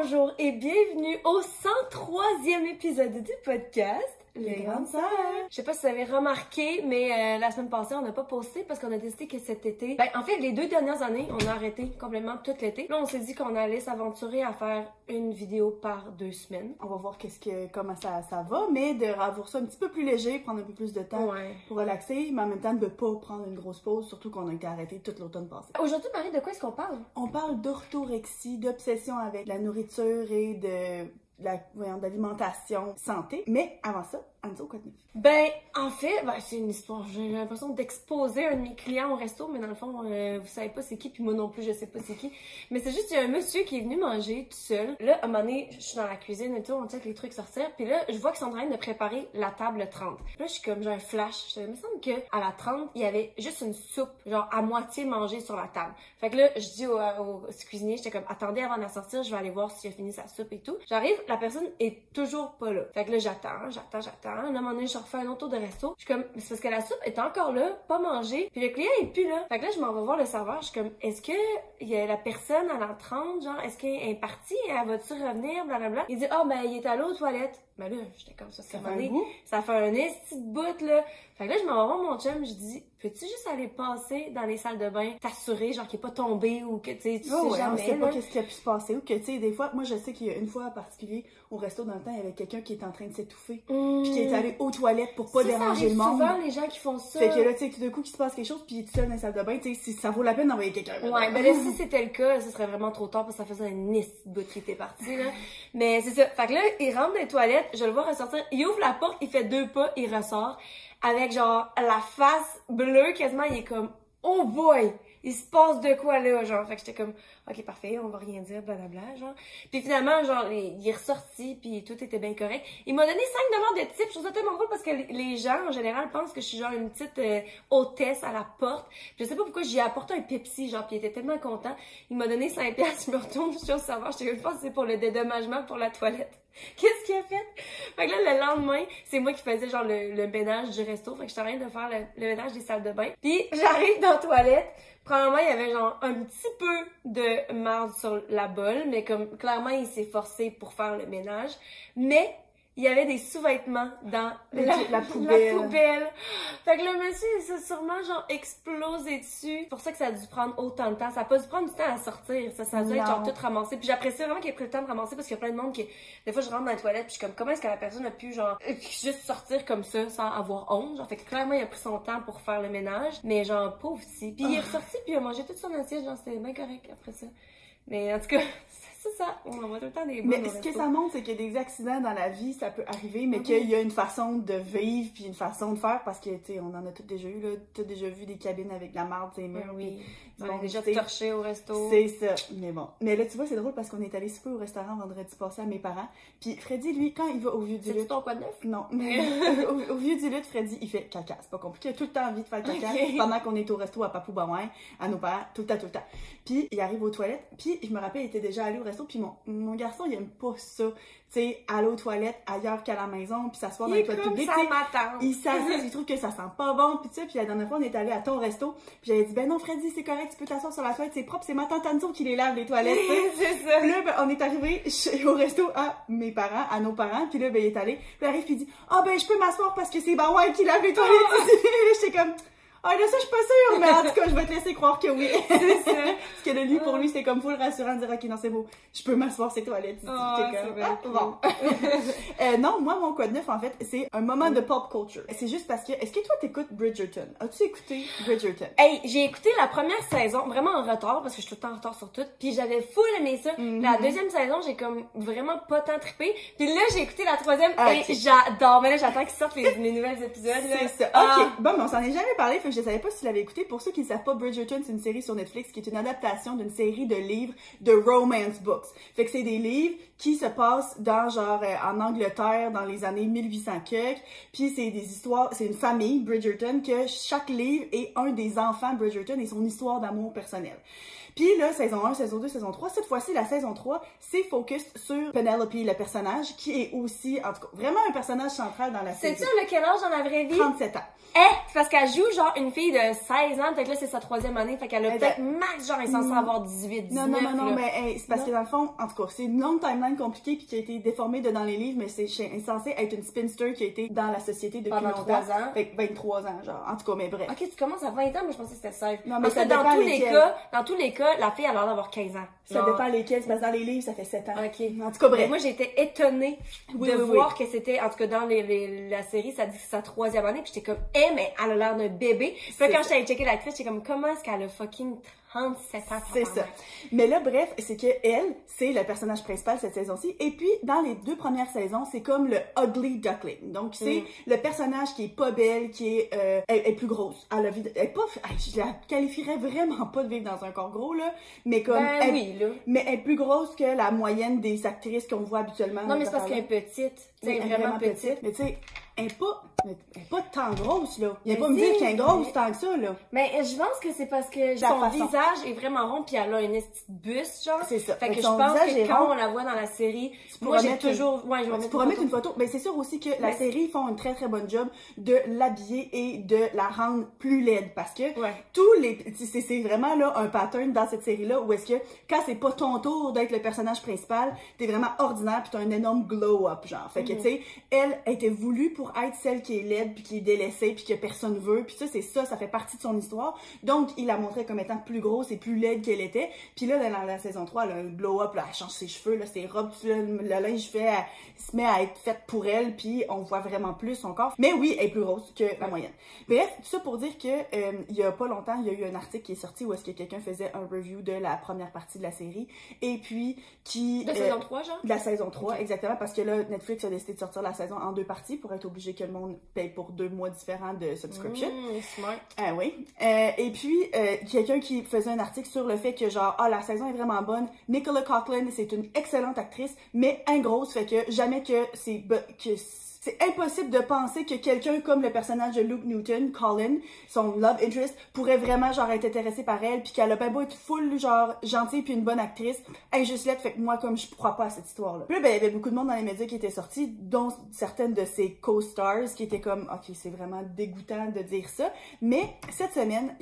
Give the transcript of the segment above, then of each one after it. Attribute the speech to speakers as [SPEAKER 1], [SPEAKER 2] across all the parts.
[SPEAKER 1] bonjour et bienvenue au 103e épisode du podcast Les Grandes Sœurs. Je sais pas si vous avez remarqué, mais la semaine passée, on n'a pas posté parce qu'on a décidé que cet été... en fait, les 2 dernières années, on a arrêté complètement tout l'été. Là, on s'est dit qu'on allait s'aventurer à faire une vidéo par 2 semaines.
[SPEAKER 2] On va voir comment ça va, mais de avoir ça un petit peu plus léger, prendre un peu plus de temps pour relaxer, mais en même temps de pas prendre une grosse pause, surtout qu'on a été arrêté toute l'automne passé.
[SPEAKER 1] Aujourd'hui, Marie, de quoi est-ce qu'on parle?
[SPEAKER 2] On parle d'orthorexie, d'obsession avec la nourriture et d'alimentation santé. Mais avant ça, Anso, quoi de neuf?
[SPEAKER 1] En fait, c'est une histoire. J'ai l'impression d'exposer un de mes clients au resto, mais dans le fond, vous savez pas c'est qui, puis moi non plus, je sais pas c'est qui. Mais c'est juste, il y a un monsieur qui est venu manger tout seul. Là, à un moment donné, je suis dans la cuisine et tout, on check les trucs sortir, puis là, je vois qu'ils sont en train de préparer la table 30. Puis là, je suis comme, j'ai un flash. Il me semble qu'à la 30, il y avait juste une soupe, genre à moitié mangée sur la table. Fait que là, je dis au cuisinier, j'étais comme, attendez avant de la sortir, je vais aller voir s'il a fini sa soupe et tout. J'arrive, la personne est toujours pas là. Fait que là, j'attends. Là, à un moment donné, je refais un autre tour de resto. Je suis comme, c'est parce que la soupe est encore là, pas mangée. Puis le client est plus là. Fait que là, je m'en vais voir le serveur. Je suis comme, est-ce que il y a la personne à la 30, genre, est-ce qu'elle est partie? Elle va-tu revenir? Blablabla. Il dit, il est allé aux toilettes. Ben là, j'étais comme ça. Ça fait un esti de bout, là. Fait que là, je m'en vais voir mon chum. Je dis, peux-tu juste aller passer dans les salles de bain, t'assurer, genre, qu'il est pas tombé ou que, tu sais, tu sais jamais.
[SPEAKER 2] On sait pas qu'est-ce qui a pu se passer ou que, tu sais, des fois, moi, je sais qu'il y a une fois en particulier, au resto dans le temps, il y avait quelqu'un qui était en train de s'étouffer. Puis qui est allé aux toilettes pour pas déranger le monde.
[SPEAKER 1] Souvent, les gens qui font ça.
[SPEAKER 2] Fait que là, tu sais, tout d'un coup, qu'il se passe quelque chose, puis il est tout seul dans les salles de bain, tu sais, si ça vaut la peine d'envoyer quelqu'un.
[SPEAKER 1] Ouais, ben là, si c'était le cas, ce serait vraiment trop tard parce que ça faisait un esti de bout qui était parti, là. Mais c'est ça. Fait que là, il rentre dans les toilettes, je le vois ressortir, il ouvre la porte, il fait 2 pas, il ressort. Avec genre la face bleue, quasiment, il est comme oh boy, il se passe de quoi là, genre. Fait que j'étais comme ok parfait, on va rien dire, blablabla, genre. Puis finalement, genre, il est ressorti, puis tout était bien correct. Il m'a donné 5 $ de tips. Je trouve ça tellement drôle parce que les gens en général pensent que je suis genre une petite hôtesse à la porte. Puis je sais pas pourquoi j'ai apporté un Pepsi, genre, puis il était tellement content. Il m'a donné 5 $, je me retourne, je suis au serveur, je pense que c'est pour le dédommagement pour la toilette. Qu'est-ce qu'il a fait? Fait que là, le lendemain, c'est moi qui faisais genre le ménage du resto. Fait que j'étais en train de faire le ménage des salles de bain. Puis j'arrive dans la toilette. Premièrement, il y avait genre un petit peu de marde sur la bolle, mais comme clairement, il s'est forcé pour faire le ménage. Mais il y avait des sous-vêtements dans la poubelle. Fait que le monsieur, il s'est sûrement genre explosé dessus. C'est pour ça que ça a dû prendre autant de temps. Ça a pas dû prendre du temps à sortir. Ça a dû être genre tout ramassé. Puis j'apprécie vraiment qu'il ait pris le temps de ramasser parce qu'il y a plein de monde qui... Des fois, je rentre dans la toilette puis je suis comme, comment est-ce que la personne a pu genre juste sortir comme ça sans avoir honte? Genre, fait que clairement, il a pris son temps pour faire le ménage. Mais genre, pauvre petit. Puis il est ressorti puis il a mangé toute son assiette. Genre, c'était bien correct après ça. Mais en tout cas... C'est ça, on envoie tout le temps des bonnes.
[SPEAKER 2] Mais ce que ça montre, c'est qu'il y a des accidents dans la vie, ça peut arriver, mais qu'il y a une façon de vivre puis une façon de faire parce que, tu sais, on en a toutes déjà eu, là. T'as déjà vu des cabines avec de la marde, tu sais, murs.
[SPEAKER 1] Oui. On a déjà torché au resto.
[SPEAKER 2] C'est ça. Mais bon. Mais là, tu vois, c'est drôle parce qu'on est allé souper au restaurant vendredi passé à mes parents. Puis Freddy, lui, quand il va au Vieux-du-Lutte.
[SPEAKER 1] C'est ton quoi de neuf?
[SPEAKER 2] Non. au Vieux-du-Lutte, Freddy, il fait caca. C'est pas compliqué. Il a tout le temps envie de faire caca pendant qu'on est au resto à Papou-Bamouin, à nos parents, tout le temps. Puis il arrive aux toilettes. Puis je me rappelle, il était déjà allé au resto. Puis mon garçon, il aime pas ça. Tu sais, aller aux toilettes ailleurs qu'à la maison, puis s'asseoir dans les toilettes publiques. Il s'assoit, il trouve que ça sent pas bon, puis tu sais, puis la dernière fois, on est allé à ton resto, puis j'avais dit, ben non, Freddy, c'est correct, tu peux t'asseoir sur la toilette, c'est propre, c'est ma tante Anso qui les lave, les toilettes,
[SPEAKER 1] c'est ça.
[SPEAKER 2] Puis là, on est arrivé au resto à mes parents, à nos parents, puis là, ben, il est allé, puis il arrive, puis il dit, je peux m'asseoir parce que c'est Bawai qui lave les toilettes. J'étais comme... là, ça, je suis pas sûre, mais en tout cas, je vais te laisser croire que oui.
[SPEAKER 1] C'est ça.
[SPEAKER 2] Parce que lui, pour lui, c'est comme full rassurant de dire, ok, non, c'est beau, je peux m'asseoir ces toilettes. Bon. Non, moi, mon quoi de neuf, en fait, c'est un moment de pop culture. C'est juste parce que, est-ce que toi, t'écoutes Bridgerton? As-tu écouté Bridgerton?
[SPEAKER 1] Hey, j'ai écouté la première saison, vraiment en retard, parce que je suis tout le temps en retard sur tout, puis j'avais full aimé ça. La deuxième saison, j'ai comme vraiment pas tant trippé. Puis là, j'ai écouté la troisième, et j'adore. Mais là, j'attends qu'ils sortent les nouvelles épisodes.
[SPEAKER 2] C'est ça. Ok. Bon, mais on s'en est jamais parlé, fait que je savais pas si tu l'avais écouté. Pour ceux qui ne savent pas, Bridgerton, c'est une série sur Netflix qui est une adaptation d'une série de livres de romance books. Fait que c'est des livres qui se passent dans, genre, en Angleterre, dans les années 1800 quelques. Puis c'est des histoires, c'est une famille, Bridgerton, que chaque livre est un des enfants Bridgerton et son histoire d'amour personnel. Puis là, saison 1, saison 2, saison 3, cette fois-ci, la saison 3, c'est focus sur Penelope, le personnage, qui est aussi, en tout cas, vraiment un personnage central dans la série.
[SPEAKER 1] C'est-tu, elle a quel âge dans la vraie vie?
[SPEAKER 2] 37 ans.
[SPEAKER 1] C'est parce qu'elle joue genre une fille de 16 ans, peut-être là, c'est sa 3e année, fait qu'elle a peut-être max, genre, elle est censée avoir 18, 19.
[SPEAKER 2] Non, mais hey, c'est parce que dans le fond, en tout cas, c'est une longue timeline compliquée puis qui a été déformée dans les livres, mais c'est censé être une spinster qui a été dans la société depuis
[SPEAKER 1] pendant
[SPEAKER 2] longtemps.
[SPEAKER 1] 3 ans.
[SPEAKER 2] Fait que 23 ans, genre. En tout cas, mais bref.
[SPEAKER 1] Ok, tu commences à 20 ans, moi je pensais que c'était 16.
[SPEAKER 2] Non, mais
[SPEAKER 1] parce
[SPEAKER 2] ça
[SPEAKER 1] que dans
[SPEAKER 2] dépend
[SPEAKER 1] tous les cas, la fille, elle a l'air d'avoir 15 ans.
[SPEAKER 2] Ça dépend lesquels, parce que dans les livres, ça fait 7 ans.
[SPEAKER 1] Ok.
[SPEAKER 2] En tout cas, bref.
[SPEAKER 1] Mais moi, j'étais étonnée de voir que c'était, en tout cas, dans la série, ça dit que c'est sa 3e année, puis j'étais comme, mais elle a l'air d'un bébé. Puis là, quand j'étais allée checker l'actrice, j'étais comme, comment est-ce qu'elle a fucking 37 ans?
[SPEAKER 2] C'est ça. Mais là, bref, c'est que elle, c'est le personnage principal cette saison-ci. Et puis, dans les 2 premières saisons, c'est comme le ugly duckling. Donc, c'est le personnage qui est pas belle, qui est, elle est plus grosse. Elle est pas, je la qualifierais vraiment pas de vivre dans un corps gros, là. Mais comme, mais elle est plus grosse que la moyenne des actrices qu'on voit habituellement.
[SPEAKER 1] Non, mais c'est parce qu'elle est petite. Elle est vraiment petite.
[SPEAKER 2] Mais tu sais, elle est pas tant grosse, là. Il y a pas me dire qu'elle est grosse tant que ça, là.
[SPEAKER 1] Mais je pense que c'est parce que son visage est vraiment rond puis elle a une petite buste, genre.
[SPEAKER 2] C'est ça.
[SPEAKER 1] Fait que je pense que quand on la voit dans la série, moi j'ai toujours... Ouais, je vais
[SPEAKER 2] tu pourras mettre une photo. Mais c'est sûr aussi que la série font une très très bonne job de l'habiller et de la rendre plus laide parce que tous les... C'est vraiment là un pattern dans cette série-là où est-ce que quand c'est pas ton tour d'être le personnage principal, t'es vraiment ordinaire puis t'as un énorme glow-up, genre. Fait que tu sais, elle était voulue pour être celle qui est laide puis qui est délaissée puis que personne veut puis ça fait partie de son histoire. Donc il la montrait comme étant plus grosse et plus laide qu'elle était. Puis là dans la saison 3, elle a un glow-up, là, elle change ses cheveux, là, ses robes, le linge fait, elle se met à être faite pour elle puis on voit vraiment plus son corps. Mais oui, elle est plus grosse que la moyenne. Bref, tout ça pour dire que il y a pas longtemps, il y a eu un article qui est sorti où est-ce que quelqu'un faisait un review de la première partie de la série et puis qui...
[SPEAKER 1] De saison 3, genre? De
[SPEAKER 2] la saison 3, exactement, parce que là, Netflix a décidé de sortir la saison en 2 parties pour être obligé que le monde paye pour 2 mois différents de subscription.
[SPEAKER 1] Smart.
[SPEAKER 2] Ah oui. Et puis, quelqu'un qui faisait un article sur le fait que genre, la saison est vraiment bonne. Nicola Coughlan, c'est une excellente actrice, mais grosse, fait que jamais que c'est impossible de penser que quelqu'un comme le personnage de Luke Newton, Colin, son love interest, pourrait vraiment genre être intéressé par elle, puis qu'elle a bien beau être full genre gentille puis une bonne actrice, juste laide, fait que moi comme je crois pas à cette histoire-là. Puis là, ben il y avait beaucoup de monde dans les médias qui étaient sortis, dont certaines de ses co-stars qui étaient comme ok c'est vraiment dégoûtant de dire ça, mais cette semaine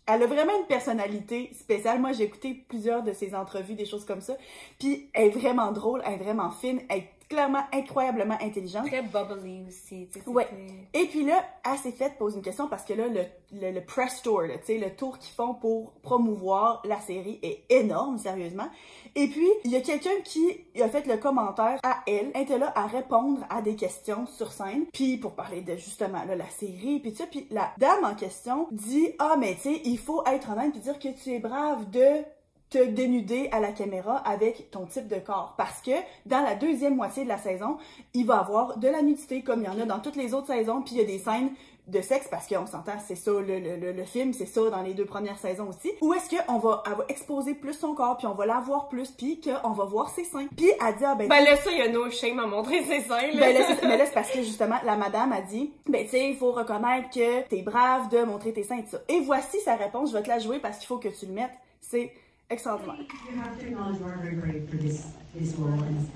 [SPEAKER 2] elle a vraiment une personnalité spéciale. Moi j'ai écouté plusieurs de ses entrevues, des choses comme ça, puis elle est vraiment drôle, elle est vraiment fine, elle est clairement incroyablement intelligente.
[SPEAKER 1] Très bubbly aussi.
[SPEAKER 2] Ouais. Et puis là, elle s'est faite poser une question parce que là, le press tour, tu sais, le tour qu'ils font pour promouvoir la série est énorme, sérieusement. Et puis, il y a quelqu'un qui a fait le commentaire à elle. Elle était là à répondre à des questions sur scène. Puis pour parler de justement là, la série, puis ça. Puis la dame en question dit « Ah, mais tu sais, il faut être honnête puis dire que tu es brave de... te dénuder à la caméra avec ton type de corps. Parce que dans la 2e moitié de la saison, il va y avoir de la nudité comme il y en a dans toutes les autres saisons, puis il y a des scènes de sexe, parce qu'on s'entend, c'est ça, le film, c'est ça dans les 2 premières saisons aussi, où est-ce qu'elle va exposer plus son corps, puis on va la voir plus, puis qu'on va voir ses seins. Puis elle dit,
[SPEAKER 1] ben là, ça, il y a no shame à montrer ses seins, là.
[SPEAKER 2] Mais là, c'est parce que justement, la madame a dit, ben tu sais, il faut reconnaître que t'es brave de montrer tes seins et tout ça. Et voici sa réponse, je vais te la jouer parce qu'il faut que tu le mettes, c'est extraordinaire.
[SPEAKER 3] You have to acknowledge you are very brave for this role and this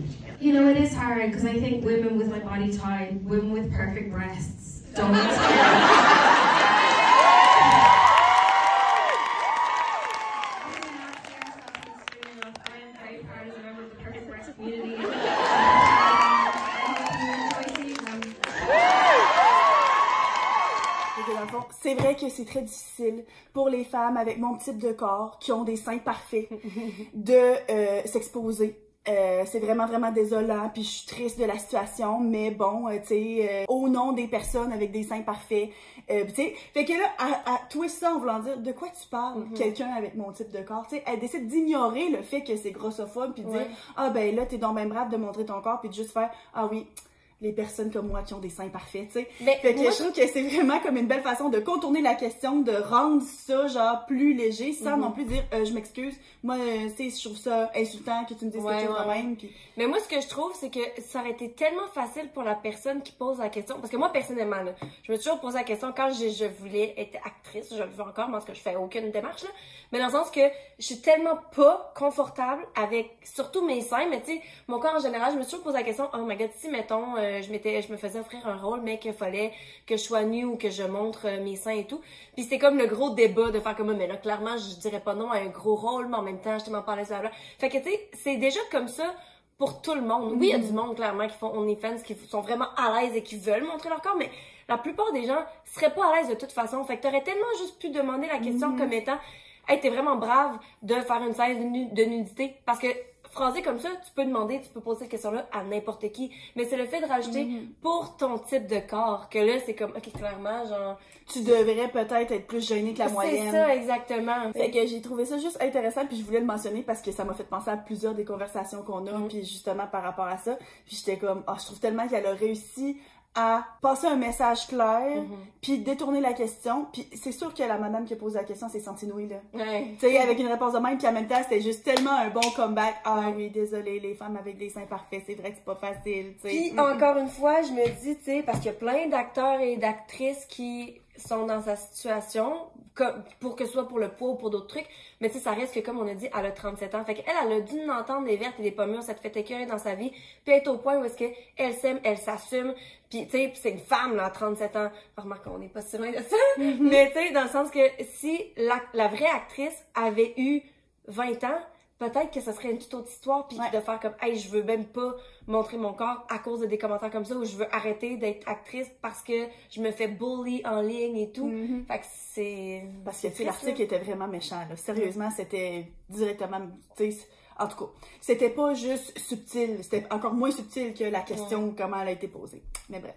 [SPEAKER 3] episode. You know, it is hard because I think women with my body type, women with perfect breasts, don't.
[SPEAKER 2] C'est vrai que c'est très difficile pour les femmes avec mon type de corps qui ont des seins parfaits de s'exposer. C'est vraiment vraiment désolant, puis je suis triste de la situation, mais bon, tu sais, au nom des personnes avec des seins parfaits, tu sais, fait que là, à twist ça en voulant dire de quoi tu parles, quelqu'un avec mon type de corps, tu sais, elle décide d'ignorer le fait que c'est grossophobe, puis de dire ah ben là t'es donc ben brave de montrer ton corps, puis de juste faire ah oui. Les personnes comme moi qui ont des seins parfaits, tu sais. Fait que je trouve que c'est vraiment comme une belle façon de contourner la question, de rendre ça genre plus léger, sans non plus dire je m'excuse, moi tu sais je trouve ça insultant que tu me dises quelque chose de même. Puis...
[SPEAKER 1] Mais moi ce que je trouve c'est que ça aurait été tellement facile pour la personne qui pose la question, parce que moi personnellement là, je me suis toujours posé la question quand je voulais être actrice, je le veux encore, parce que je fais aucune démarche là, mais dans le sens que je suis tellement pas confortable avec surtout mes seins, mais tu sais mon corps en général, je me suis toujours posé la question oh my god si mettons je me faisais offrir un rôle, mais qu'il fallait que je sois nue ou que je montre mes seins et tout. Puis c'était comme le gros débat de faire comme, mais là, clairement, je dirais pas non à un gros rôle, mais en même temps, je t'en parlais, blablabla. Fait que, tu sais, c'est déjà comme ça pour tout le monde. Oui, il y a du monde, clairement, qui font OnlyFans, qui sont vraiment à l'aise et qui veulent montrer leur corps, mais la plupart des gens seraient pas à l'aise de toute façon. Fait que t'aurais tellement juste pu demander la question comme étant, hey, t'es vraiment brave de faire une scène de nudité. Parce que, phrasé comme ça, tu peux demander, tu peux poser cette question-là à n'importe qui. Mais c'est le fait de rajouter pour ton type de corps que là, c'est comme, ok, clairement, genre...
[SPEAKER 2] Tu devrais peut-être être plus gênée que la moyenne.
[SPEAKER 1] C'est ça, exactement.
[SPEAKER 2] Fait que j'ai trouvé ça juste intéressant, puis je voulais le mentionner parce que ça m'a fait penser à plusieurs des conversations qu'on a, puis justement par rapport à ça. Puis j'étais comme, je trouve tellement qu'elle a réussi à passer un message clair, puis détourner la question. Puis c'est sûr que la madame qui a posé la question s'est sentie nouée, là.
[SPEAKER 1] Ouais.
[SPEAKER 2] Tu sais, avec une réponse de même, puis en même temps, c'était juste tellement un bon comeback. Ah oui, désolé, les femmes avec des seins parfaits, c'est vrai que c'est pas facile, tu sais.
[SPEAKER 1] Puis encore une fois, je me dis, tu sais, parce qu'il y a plein d'acteurs et d'actrices qui sont dans sa situation, pour que ce soit pour le poids ou pour d'autres trucs, mais tu sais, ça reste que, comme on a dit, elle a 37 ans. Fait qu'elle, elle a dû entendre des vertes et des pas mûres, ça te fait écœurer dans sa vie, puis être au point où est-ce qu'elle s'aime, elle s'assume, puis tu sais, c'est une femme, là, à 37 ans. Remarque, on n'est pas si loin de ça, mais tu sais, dans le sens que si la vraie actrice avait eu 20 ans, peut-être que ça serait une toute autre histoire, puis de faire comme, hey, je veux même pas montrer mon corps à cause de des commentaires comme ça, ou je veux arrêter d'être actrice parce que je me fais bully en ligne et tout. Fait que c'est...
[SPEAKER 2] Parce que, tu sais, l'article était vraiment méchant, là. Sérieusement, c'était directement, tu sais, en tout cas, c'était pas juste subtil, c'était encore moins subtil que la question, comment elle a été posée. Mais bref,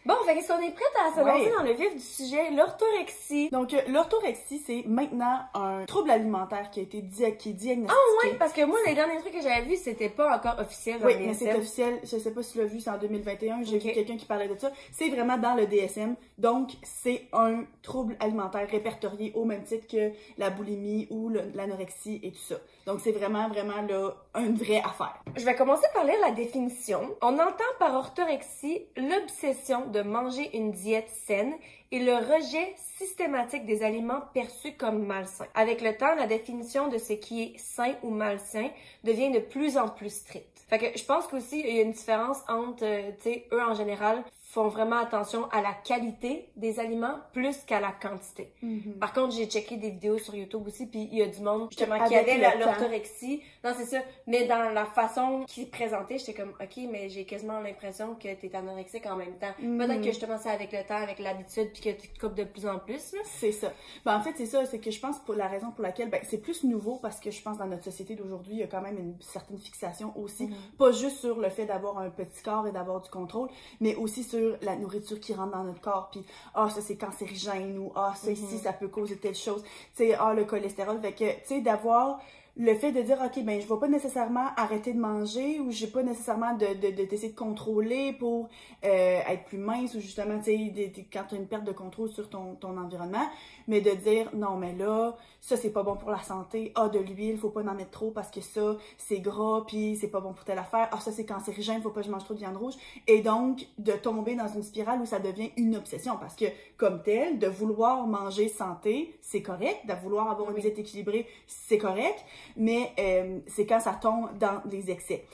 [SPEAKER 1] Bon, fait qu'est-ce qu'on est prête à se lancer dans le vif du sujet, l'orthorexie.
[SPEAKER 2] Donc, l'orthorexie, c'est maintenant un trouble alimentaire qui a été qui est diagnostiqué.
[SPEAKER 1] Ah ouais, parce que moi, les derniers trucs que j'avais vus, c'était pas encore officiel dans
[SPEAKER 2] oui,
[SPEAKER 1] le
[SPEAKER 2] mais
[SPEAKER 1] DSM.
[SPEAKER 2] c'est officiel. Je sais pas si tu l'as vu, c'est en 2021. J'ai vu quelqu'un qui parlait de ça. C'est vraiment dans le DSM. Donc, c'est un trouble alimentaire répertorié au même titre que la boulimie ou l'anorexie et tout ça. Donc, c'est vraiment, vraiment là, une vraie affaire.
[SPEAKER 1] Je vais commencer par lire la définition. On entend par orthorexie l'obsession de manger une diète saine et le rejet systématique des aliments perçus comme malsains. Avec le temps, la définition de ce qui est sain ou malsain devient de plus en plus stricte. Fait que je pense qu'aussi, il y a une différence entre, tu sais, eux en général font vraiment attention à la qualité des aliments plus qu'à la quantité. Par contre, j'ai checké des vidéos sur YouTube aussi, puis il y a du monde justement qui avait l'orthorexie. Non, c'est ça. Mais dans la façon qu'ils présentaient, j'étais comme, ok, mais j'ai quasiment l'impression que t'es anorexique en même temps. Peut-être que justement c'est avec le temps, avec l'habitude, puis que tu te coupes de plus en plus.
[SPEAKER 2] C'est ça. Ben, en fait, c'est ça. C'est que je pense pour la raison pour laquelle, ben, c'est plus nouveau parce que je pense dans notre société d'aujourd'hui, il y a quand même une certaine fixation aussi. Pas juste sur le fait d'avoir un petit corps et d'avoir du contrôle, mais aussi sur la nourriture qui rentre dans notre corps, puis ça c'est cancérigène, ou ça ici ça peut causer telle chose, tu sais, le cholestérol. Fait que, tu sais, d'avoir le fait de dire, ok, ben je vais pas nécessairement arrêter de manger, ou j'ai pas nécessairement d'essayer de contrôler pour être plus mince, ou justement, tu sais, quand tu as une perte de contrôle sur ton environnement, mais de dire, non, mais là, ça c'est pas bon pour la santé, de l'huile, faut pas en mettre trop parce que ça, c'est gras, puis c'est pas bon pour telle affaire, ça c'est cancérigène, faut pas que je mange trop de viande rouge, et donc de tomber dans une spirale où ça devient une obsession, parce que, comme tel, de vouloir manger santé, c'est correct, de vouloir avoir une diète équilibrée, c'est correct, mais c'est quand ça tombe dans les excès.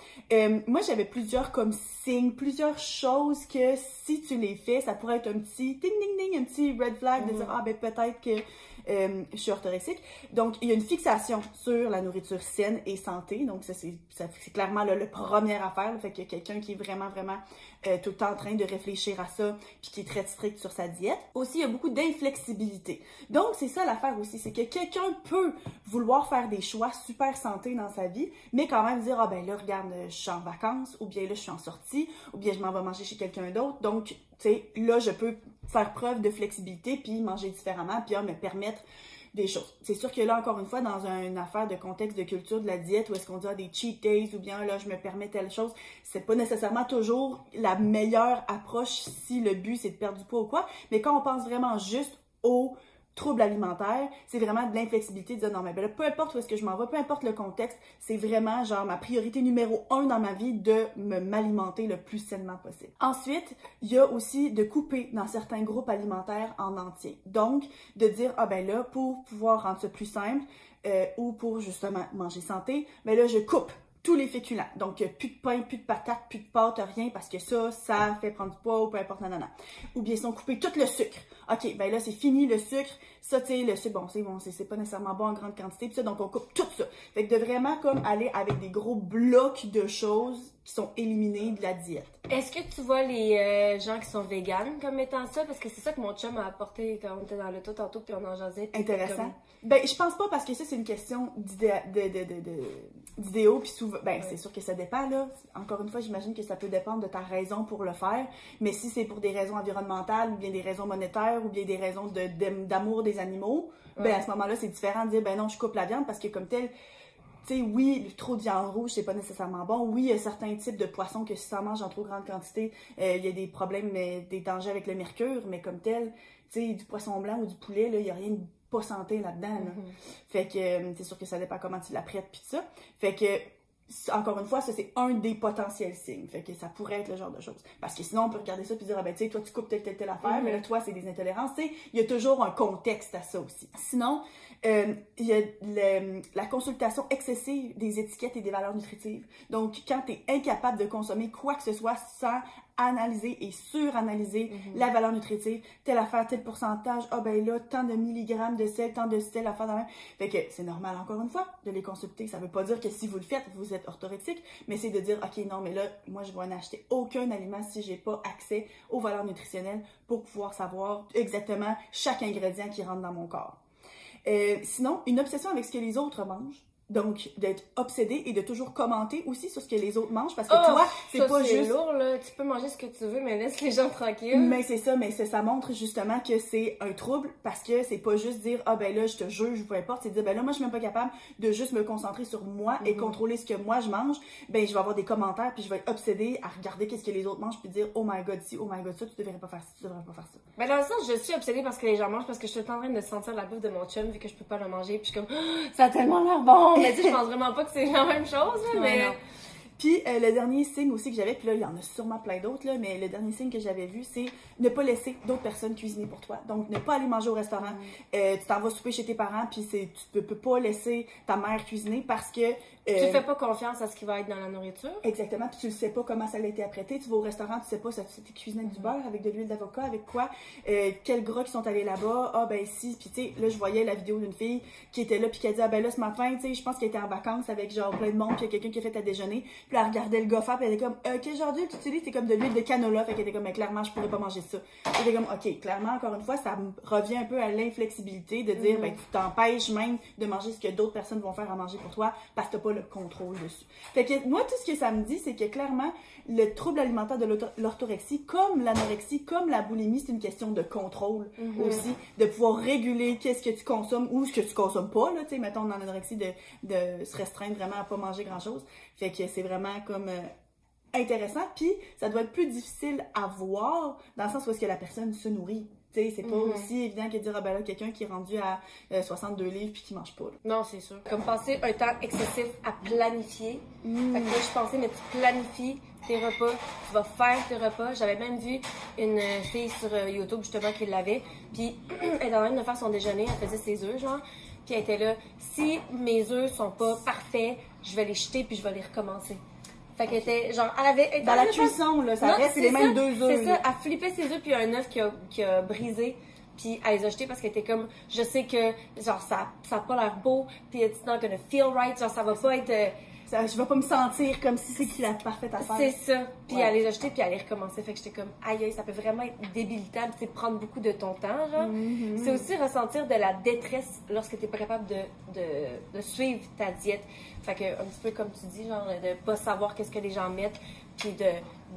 [SPEAKER 2] Moi, j'avais plusieurs comme signes, plusieurs choses que si tu les fais, ça pourrait être un petit ding ding ding, un petit red flag de dire ben peut-être que je suis orthorexique. Donc, il y a une fixation sur la nourriture saine et santé. Donc, ça c'est clairement là, le première affaire. Là, fait qu'il y a quelqu'un qui est vraiment, vraiment tout le temps en train de réfléchir à ça, puis qui est très strict sur sa diète. Aussi, il y a beaucoup d'inflexibilité. Donc, c'est ça l'affaire aussi, c'est que quelqu'un peut vouloir faire des choix super santé dans sa vie, mais quand même dire, ben là, regarde, je suis en vacances, ou bien là, je suis en sortie, ou bien je m'en vais manger chez quelqu'un d'autre. Donc, tu sais, là, je peux faire preuve de flexibilité, puis manger différemment, puis me permettre des choses. C'est sûr que là, encore une fois, dans une affaire de contexte de culture de la diète, où est-ce qu'on dit des cheat days, ou bien là, je me permets telle chose, c'est pas nécessairement toujours la meilleure approche si le but c'est de perdre du poids ou quoi, mais quand on pense vraiment juste au trouble alimentaire, c'est vraiment de l'inflexibilité, de dire non mais ben là, peu importe où est-ce que je m'en vais, peu importe le contexte, c'est vraiment genre ma priorité numéro 1 dans ma vie de m'alimenter le plus sainement possible. Ensuite, il y a aussi de couper dans certains groupes alimentaires en entier. Donc, de dire ben là, pour pouvoir rendre ça plus simple, ou pour justement manger santé, ben là je coupe tous les féculents. Donc, plus de pain, plus de patates, plus de pâtes, rien, parce que ça fait prendre du poids ou peu importe, nanana. Ou bien, si on coupait tout le sucre. OK, ben là, c'est fini le sucre. Ça, tu sais, le sucre, bon, c'est pas nécessairement bon en grande quantité, pis ça, donc on coupe tout ça. Fait que de vraiment comme aller avec des gros blocs de choses qui sont éliminés de la diète.
[SPEAKER 1] Est-ce que tu vois les gens qui sont véganes comme étant ça? Parce que c'est ça que mon chum a apporté quand on était dans l'auto tantôt, puis on en jasait.
[SPEAKER 2] Intéressant.
[SPEAKER 1] Comme...
[SPEAKER 2] Ben, je pense pas parce que ça, c'est une question d'idéaux, puis souvent, ben, c'est sûr que ça dépend, là. Encore une fois, j'imagine que ça peut dépendre de ta raison pour le faire, mais si c'est pour des raisons environnementales, ou bien des raisons monétaires, ou bien des raisons d'amour des animaux, ben, à ce moment-là, c'est différent de dire, ben non, je coupe la viande parce que comme tel, tu sais, oui, trop de viande rouge, c'est pas nécessairement bon. Oui, il y a certains types de poissons que si ça mange en trop grande quantité, il y a des problèmes, des dangers avec le mercure, mais comme tel, tu sais, du poisson blanc ou du poulet, là, il y a rien de pas santé là-dedans. Là. Fait que c'est sûr que ça dépend comment tu l'apprêtes puis ça. Fait que encore une fois, ça c'est un des potentiels signes. Fait que ça pourrait être le genre de choses. Parce que sinon, on peut regarder ça puis dire, ah ben tu sais, toi tu coupes telle affaire, mais là toi c'est des intolérances. Tu sais, il y a toujours un contexte à ça aussi. Sinon, il y a la consultation excessive des étiquettes et des valeurs nutritives. Donc, quand tu es incapable de consommer quoi que ce soit sans analyser et suranalyser la valeur nutritive, telle affaire, tel pourcentage, ah ben là, tant de milligrammes de sel, tant de sel, affaire de même. Fait que c'est normal, encore une fois, de les consulter. Ça veut pas dire que si vous le faites, vous êtes orthorexique, mais c'est de dire, OK, non, mais là, moi, je vais en acheter aucun aliment si j'ai pas accès aux valeurs nutritionnelles pour pouvoir savoir exactement chaque ingrédient qui rentre dans mon corps. Sinon, une obsession avec ce que les autres mangent. Donc, d'être obsédé et de toujours commenter aussi sur ce que les autres mangent, parce que toi, c'est pas juste...
[SPEAKER 1] lourd, là. Tu peux manger ce que tu veux, mais laisse les gens tranquilles.
[SPEAKER 2] Mais c'est ça, mais ça montre justement que c'est un trouble, parce que c'est pas juste dire, ah ben là, je te juge, ou peu importe, c'est dire, ben là, moi, je suis même pas capable de juste me concentrer sur moi et contrôler ce que moi, je mange. Ben, je vais avoir des commentaires, puis je vais être obsédée à regarder qu'est-ce que les autres mangent, puis dire, oh my god, ci, oh my god, ça, tu devrais pas faire ça, tu devrais pas faire ça.
[SPEAKER 1] Ben, dans le sens, je suis obsédée parce que les gens mangent, parce que je suis en train de sentir la bouffe de mon chum, vu que je peux pas le manger, puis je suis comme, oh, ça a tellement l'air bon! Mais tu sais, je pense vraiment pas que c'est la même chose, là, mais...
[SPEAKER 2] Non. Puis le dernier signe aussi que j'avais, puis là, il y en a sûrement plein d'autres, là, mais le dernier signe que j'avais vu, c'est ne pas laisser d'autres personnes cuisiner pour toi. Donc, ne pas aller manger au restaurant. Tu t'en vas souper chez tes parents, puis tu peux pas laisser ta mère cuisiner parce que...
[SPEAKER 1] tu fais pas confiance à ce qui va être dans la nourriture.
[SPEAKER 2] Exactement, puis tu le sais pas comment ça a été apprêté. Tu vas au restaurant, tu sais pas si c'était cuisiné avec du beurre, avec de l'huile d'avocat, avec quoi, quels gras qui sont allés là-bas, ah ben si, puis tu sais, là je voyais la vidéo d'une fille qui était là, puis qui a dit, ah ben là ce matin, tu sais, je pense qu'elle était en vacances avec genre plein de monde, puis il y a quelqu'un qui a fait à déjeuner, puis elle regardait le gars faire, puis elle était comme, quel genre d'huile tu utilises? C'est comme de l'huile de canola, fait qu'elle était comme, mais clairement, je pourrais pas manger ça. Elle était comme, ok, clairement, encore une fois, ça revient un peu à l'inflexibilité de dire, ben tu t'empêches même de manger ce que d'autres personnes vont faire à manger pour toi, parce que t'as pas le contrôle dessus. Fait que moi, tout ce que ça me dit, c'est que clairement, le trouble alimentaire de l'orthorexie, comme l'anorexie, comme la boulimie, c'est une question de contrôle aussi, de pouvoir réguler qu'est-ce que tu consommes ou ce que tu consommes pas, là, tu sais, mettons dans l'anorexie, de se restreindre vraiment à pas manger grand-chose. Fait que c'est vraiment comme intéressant, puis ça doit être plus difficile à voir dans le sens où est-ce que la personne se nourrit. Tu sais, c'est pas aussi évident que de dire, ah ben là, quelqu'un qui est rendu à 62 livres puis qui mange pas. Là.
[SPEAKER 1] Non, c'est sûr. Comme passer un temps excessif à planifier. Fait que là, je pensais, mais tu planifies tes repas, tu vas faire tes repas. J'avais même vu une fille sur YouTube, justement, qui l'avait. Puis, elle était en train de faire son déjeuner, elle faisait ses œufs, genre. Puis elle était là, si mes œufs sont pas parfaits, je vais les jeter puis je vais les recommencer. Fait qu'elle était, genre, elle avait...
[SPEAKER 2] Dans la cuisson, là, ça reste les mêmes 2 œufs.
[SPEAKER 1] C'est ça, elle flippait ses œufs, puis il y a un œuf qui a brisé, puis elle les a jetés parce qu'elle était comme, je sais que, genre, ça a pas l'air beau, puis it's not gonna feel right, genre, ça va pas être...
[SPEAKER 2] je vais pas me sentir comme si c'est la parfaite affaire.
[SPEAKER 1] C'est ça. Puis elle les a jetés, puis elle les recommençait. Fait que j'étais comme, aïe, ça peut vraiment être débilitant, c'est prendre beaucoup de ton temps, genre. C'est aussi ressentir de la détresse lorsque t'es pas capable de suivre ta diète. Fait que, un petit peu comme tu dis, genre, de pas savoir qu'est-ce que les gens mettent, puis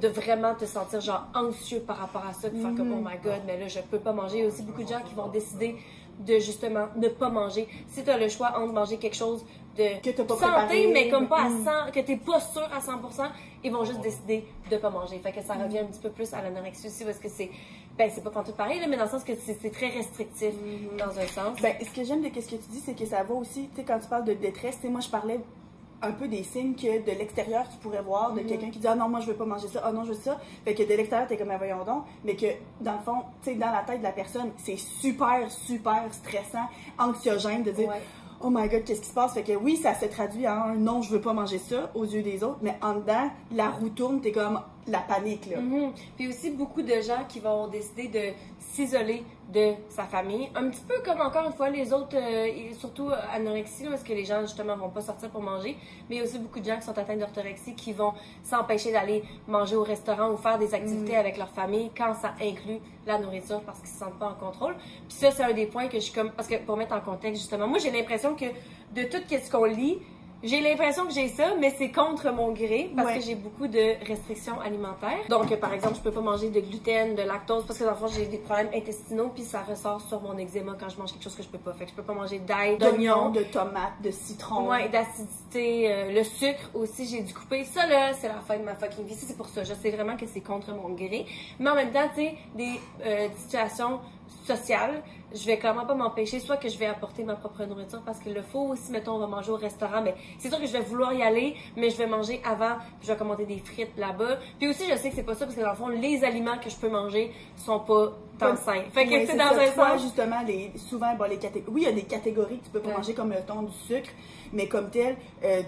[SPEAKER 1] de vraiment te sentir, genre, anxieux par rapport à ça, de faire comme, oh my god, mais là, je peux pas manger. Il y a aussi beaucoup de gens qui vont décider de, justement, ne pas manger. Si t'as le choix entre manger quelque chose de
[SPEAKER 2] que t'as pas
[SPEAKER 1] santé,
[SPEAKER 2] préparé,
[SPEAKER 1] mais comme pas à 100, que t'es pas sûr à 100%, ils vont juste décider de pas manger. Fait que ça revient un petit peu plus à l'anorexie aussi, parce que c'est pas quand tout pareil, là, mais dans le sens que c'est très restrictif, dans un sens.
[SPEAKER 2] Ben, ce que j'aime de ce que tu dis, c'est que ça va aussi, tu sais, quand tu parles de détresse, tu sais, moi, je parlais un peu des signes que de l'extérieur, tu pourrais voir, de quelqu'un qui dit « Ah non, moi, je veux pas manger ça. Ah non, je veux ça. » Fait que de l'extérieur, t'es comme « Voyons donc. » Mais que, dans le fond, tu sais, dans la tête de la personne, c'est super, super stressant, anxiogène de dire oh my god, qu'est-ce qui se passe? Fait que oui, ça se traduit en non, je veux pas manger ça aux yeux des autres, mais en dedans, la roue tourne, t'es comme la panique, là.
[SPEAKER 1] Puis aussi, beaucoup de gens qui vont décider de s'isoler de sa famille. Un petit peu comme encore une fois les autres, surtout anorexie, là, parce que les gens justement vont pas sortir pour manger, mais il y a aussi beaucoup de gens qui sont atteints d'orthorexie qui vont s'empêcher d'aller manger au restaurant ou faire des activités avec leur famille quand ça inclut la nourriture parce qu'ils se sentent pas en contrôle. Puis ça, c'est un des points que je suis comme, parce que pour mettre en contexte justement, moi j'ai l'impression que de tout ce qu'on lit, j'ai l'impression que j'ai ça, mais c'est contre mon gré parce que j'ai beaucoup de restrictions alimentaires. Donc, par exemple, je peux pas manger de gluten, de lactose parce que dans le fond, j'ai des problèmes intestinaux puis ça ressort sur mon eczéma quand je mange quelque chose que je peux pas. Fait que je peux pas manger d'ail, d'oignon,
[SPEAKER 2] de tomates, de citron.
[SPEAKER 1] Ouais, d'acidité, le sucre aussi, j'ai dû couper. Ça, là, c'est la fin de ma fucking vie. Ça, c'est pour ça. Je sais vraiment que c'est contre mon gré. Mais en même temps, tu sais, des situations sociales, je vais clairement pas m'empêcher, soit que je vais apporter ma propre nourriture parce qu'il le faut aussi, mettons, on va manger au restaurant, mais c'est sûr que je vais vouloir y aller, mais je vais manger avant, puis je vais commander des frites là-bas. Puis aussi, je sais que c'est pas ça parce que dans le fond, les aliments que je peux manger sont pas tant sains. Fait que, tu sais, dans un sens...
[SPEAKER 2] justement, souvent, bon, les catégories... Oui, il y a des catégories que tu peux pas manger, comme le thon, du sucre, mais comme tel,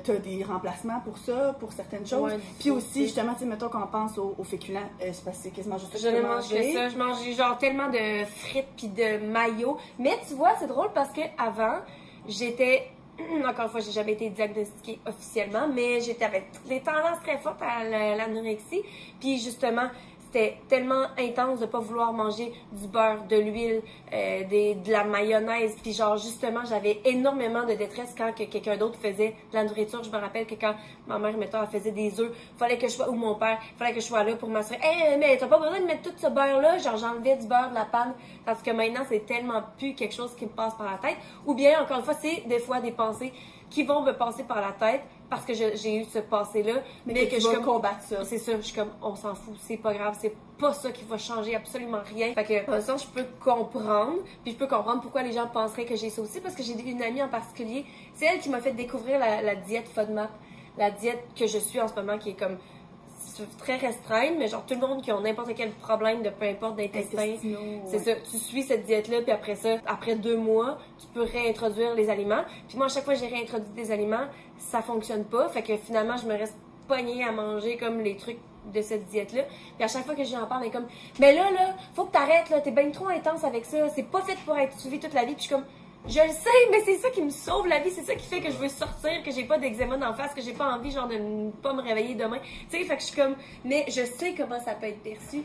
[SPEAKER 2] tu as des remplacements pour ça, pour certaines choses. Puis aussi, justement, tu sais, mettons qu'on pense aux féculents, c'est parce que c'est quasiment juste ça que
[SPEAKER 1] je ne mange que ça. Je mange genre tellement de frites puis de mayo. Mais tu vois, c'est drôle parce que avant, j'étais... Encore une fois, j'ai jamais été diagnostiquée officiellement, mais j'étais avec des tendances très fortes à l'anorexie. Puis justement, c'était tellement intense de pas vouloir manger du beurre, de l'huile, de la mayonnaise. Puis genre, justement, j'avais énormément de détresse quand quelqu'un d'autre faisait de la nourriture. Je me rappelle que quand ma mère, mettons, elle faisait des œufs, fallait que je sois, ou mon père, fallait que je sois là pour m'assurer, mais t'as pas besoin de mettre tout ce beurre-là. Genre, j'enlevais du beurre de la panne. Parce que maintenant, c'est tellement plus quelque chose qui me passe par la tête. Ou bien, encore une fois, c'est des fois des pensées qui vont me passer par la tête parce que j'ai eu ce passé-là.
[SPEAKER 2] Mais que je vais combattre ça.
[SPEAKER 1] C'est ça, je suis comme, on s'en fout, c'est pas grave, c'est pas ça qui va changer absolument rien. Fait que, dans ce sens, je peux comprendre, puis je peux comprendre pourquoi les gens penseraient que j'ai ça aussi, parce que j'ai une amie en particulier, c'est elle qui m'a fait découvrir la diète FODMAP, la diète que je suis en ce moment, qui est comme très restreinte, mais genre tout le monde qui a n'importe quel problème de peu importe d'intestin, c'est ça, tu suis cette diète-là, puis après ça, après 2 mois, tu peux réintroduire les aliments. Puis moi, à chaque fois que j'ai réintroduit des aliments, ça fonctionne pas, fait que finalement, je me reste pognée à manger comme les trucs de cette diète-là. Puis à chaque fois que j'en parle, elle est comme, mais là, faut que t'arrêtes, là, t'es bien trop intense avec ça, c'est pas fait pour être suivi toute la vie. Puis je suis comme, je le sais, mais c'est ça qui me sauve la vie, c'est ça qui fait que je veux sortir, que j'ai pas d'eczéma d'en face, que j'ai pas envie genre de ne pas me réveiller demain. Tu sais, fait que je suis comme, mais je sais comment ça peut être perçu,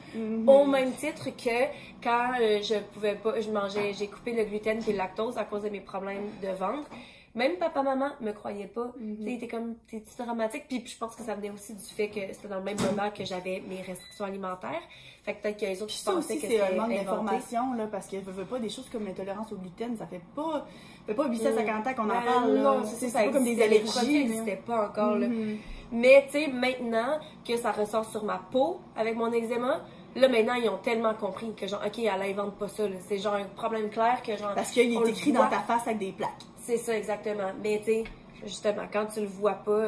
[SPEAKER 1] au même titre que quand je pouvais pas, j'ai coupé le gluten et le lactose à cause de mes problèmes de ventre. Même papa-maman me croyait pas. Tu sais, il était comme, t'es-tu dramatique? Puis je pense que ça venait aussi du fait que c'était dans le même moment que j'avais mes restrictions alimentaires. Fait que peut-être que les autres pensaient que
[SPEAKER 2] c'est un manque d'information, là, parce qu'elle veut pas des choses comme l'intolérance au gluten, ça fait pas 850 ans qu'on en parle, là.
[SPEAKER 1] Non, c'est pas comme des allergies. Ça n'existait pas encore, là. Mais, tu sais, maintenant que ça ressort sur ma peau avec mon eczéma, là, maintenant, ils ont tellement compris que, genre, OK, elle invente pas ça, là. C'est genre un problème clair que, genre.
[SPEAKER 2] Parce qu'il est écrit dans ta face avec des plaques.
[SPEAKER 1] C'est ça, exactement. Mais, tu sais, justement, quand tu le vois pas,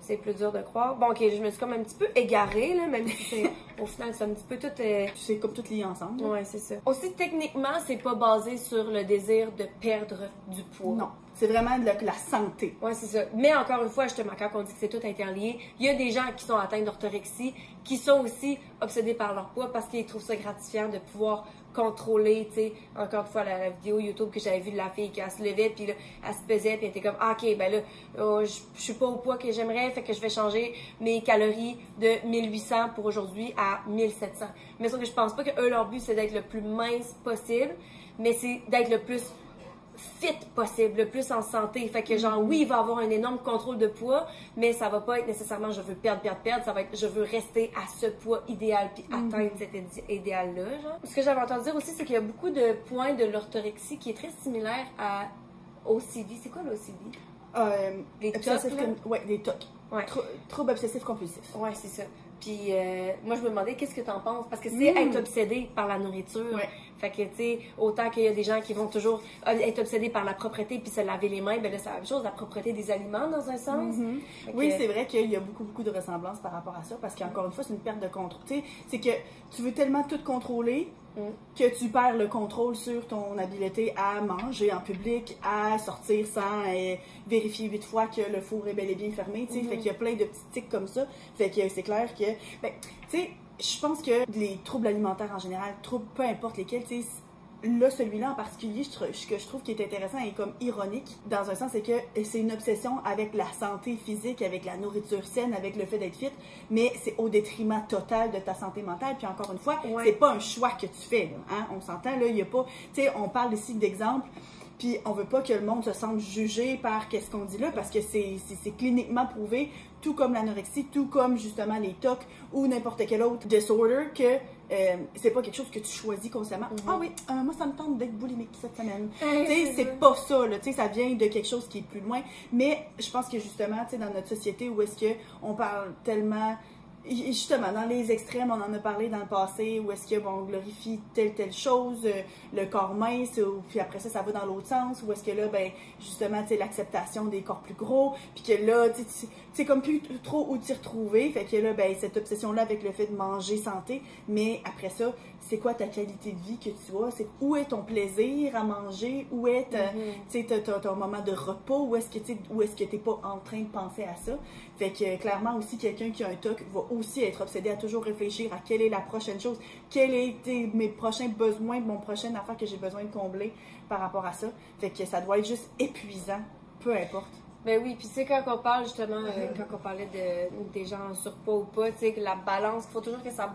[SPEAKER 1] c'est plus dur de croire. Bon, OK, je me suis comme un petit peu égarée, là, même si c'est, au final, c'est un petit peu tout...
[SPEAKER 2] C'est comme tout lié ensemble.
[SPEAKER 1] Ouais, c'est ça. Aussi, techniquement, c'est pas basé sur le désir de perdre du poids.
[SPEAKER 2] Non. C'est vraiment de la santé.
[SPEAKER 1] Ouais, c'est ça. Mais encore une fois, justement, quand on dit que c'est tout interlié, il y a des gens qui sont atteints d'orthorexie, qui sont aussi obsédés par leur poids parce qu'ils trouvent ça gratifiant de pouvoir contrôler, tu sais, encore une fois, la vidéo YouTube que j'avais vue de la fille qui se levait, puis là, elle se pesait, puis elle était comme, ah, OK, ben là, je suis pas au poids que j'aimerais, fait que je vais changer mes calories de 1800 pour aujourd'hui à 1700. Mais sauf que je pense pas que eux, leur but, c'est d'être le plus mince possible, mais c'est d'être le plus fit possible, le plus en santé. Fait que genre, oui, il va avoir un énorme contrôle de poids, mais ça va pas être nécessairement je veux perdre, ça va être je veux rester à ce poids idéal puis atteindre cet idéal-là, genre. Ce que j'avais entendu dire aussi, c'est qu'il y a beaucoup de points de l'orthorexie qui est très similaire à OCD. C'est quoi l'OCD? Les TOC,
[SPEAKER 2] ouais, des TOC.
[SPEAKER 1] Ouais.
[SPEAKER 2] Troubles obsessifs compulsifs.
[SPEAKER 1] Ouais, c'est ça. Puis moi, je me demandais qu'est-ce que t'en penses, parce que c'est être obsédé par la nourriture.
[SPEAKER 2] Ouais.
[SPEAKER 1] Fait que, tu sais, autant qu'il y a des gens qui vont toujours être obsédés par la propreté puis se laver les mains, ben là, c'est la même chose, la propreté des aliments, dans un sens.
[SPEAKER 2] Oui, c'est vrai qu'il y a beaucoup de ressemblances par rapport à ça, parce qu'encore une fois, c'est une perte de contrôle. Tu sais, c'est que tu veux tellement tout contrôler que tu perds le contrôle sur ton habileté à manger en public, à sortir sans vérifier 8 fois que le four est bel et bien fermé, tu sais. Fait qu'il y a plein de petits tics comme ça. Fait que c'est clair que, ben, tu sais, je pense que les troubles alimentaires en général, peu importe lesquels, tu sais, là, celui-là en particulier, ce que je trouve qui est intéressant et comme ironique, dans un sens, c'est que c'est une obsession avec la santé physique, avec la nourriture saine, avec le fait d'être fit, mais c'est au détriment total de ta santé mentale. Puis encore une fois, c'est pas un choix que tu fais, là, hein? On s'entend, là, il y a pas... Tu sais, on parle ici d'exemples, puis on veut pas que le monde se sente jugé par qu'est-ce qu'on dit là, parce que c'est cliniquement prouvé, tout comme l'anorexie, tout comme justement les TOC ou n'importe quel autre disorder, que c'est pas quelque chose que tu choisis consciemment. Ah oui, moi ça me tente d'être boulimique cette semaine. Tu sais, c'est pas ça, là. Tu sais, ça vient de quelque chose qui est plus loin. Mais je pense que justement, tu sais, dans notre société où est-ce que on parle tellement... Justement, dans les extrêmes, on en a parlé dans le passé, où est-ce qu'on glorifie telle chose, le corps mince, puis après ça, ça va dans l'autre sens, où est-ce que là, ben, justement, tu sais, l'acceptation des corps plus gros, puis que là, tu sais, comme plus trop où t'y retrouver, fait que là, ben, cette obsession-là avec le fait de manger santé, mais après ça, c'est quoi ta qualité de vie que tu as, c'est où est ton plaisir à manger, où est tu sais, ton moment de repos, où est-ce que t'es pas en train de penser à ça. Fait que clairement aussi, quelqu'un qui a un TOC va aussi être obsédé à toujours réfléchir à quelle est la prochaine chose, quels étaient mes prochains besoins, mon prochaine affaire que j'ai besoin de combler par rapport à ça. Fait que ça doit être juste épuisant, peu importe.
[SPEAKER 1] Ben oui, puis tu sais, quand on parle justement, quand on parlait des gens en surpoids ou pas, tu sais, que la balance, il faut toujours que ça